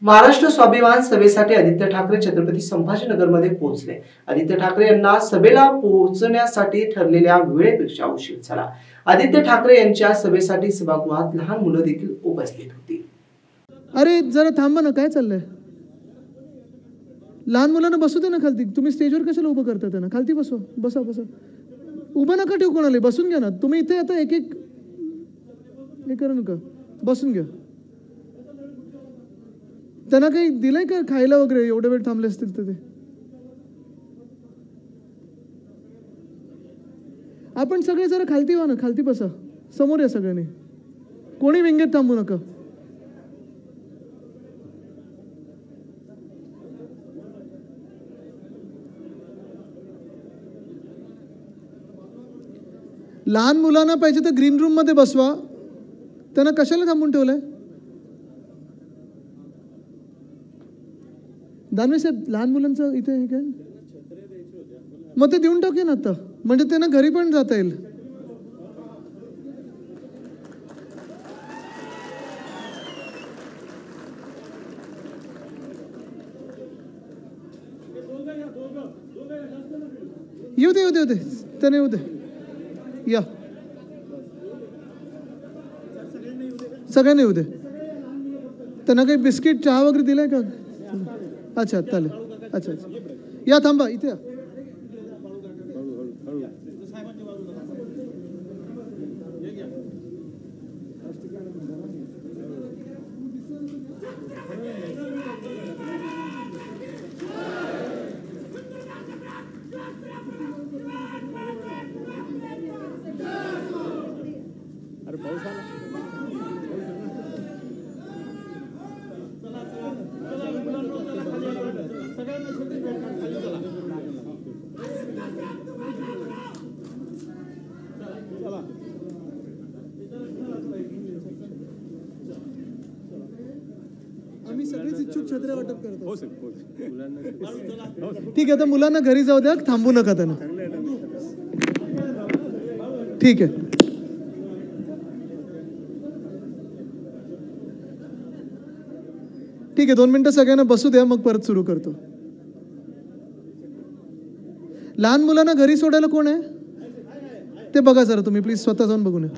महाराष्ट्र स्वाभिमान सभेसाठी आदित्य ठाकरे छत्रपती संभाजीनगरमध्ये पोहोचले. आदित्य ठाकरे यांना सभेला पोहोचण्यासाठी ठरलेल्या वेळेपेक्षा उशीर झाला. आदित्य ठाकरे यांच्या सभेसाठी सभागृहात लहान मुलं देखील उपस्थित होती. अरे जरा थांबा ना, काय चाललंय? लहान मुलांना बसू दे ना खालती. तुम्ही स्टेजवर कशाला उभं करता त्यांना? खालती बसवा, बसा बसा. उभं नका ठेवू कोणाला, बसून घ्या ना तुम्ही. इथे आता एक एक हे करू नका, बसून घ्या. त्यांना काही दिलंय का खायला वगैरे? एवढे वेळ थांबले असतील तर ते. आपण सगळे जरा खालती व्हा ना, खालती बसा, समोर या सगळ्यांनी. कोणी विंगेत थांबू नका. लहान मुलांना पाहिजे तर ग्रीन रूम मध्ये बसवा. त्यांना कशाला थांबून ठेवलंय? दानवे साहेब, लहान मुलांचं इथे हे काय? मग ते देऊन टाकूया ना आता, म्हणजे त्यांना घरी पण जाता येईल. येऊ दे येऊ दे येऊ दे, त्याने येऊ दे. या सगळ्यांना येऊ दे. त्यांना काही बिस्किट चहा वगैरे दिलाय का? अच्छा चालेल. अच्छा अच्छा, या थांबा इथे. अरे पाऊस आला. आम्ही सगळेच इच्छुक छत्र्या वाटप करतो. हो सर, हो. ठीक आहे, तर मुलांना घरी जाऊ द्या, थांबू नका त्यांना. ठीक आहे. ठीक आहे, 2 मिनिटं सगळ्यांना बसू द्या, मग परत सुरू करतो. लहान मुलांना घरी सोडायला कोण आहे ते बघा जरा तुम्ही, प्लीज स्वतः जाऊन बघून या.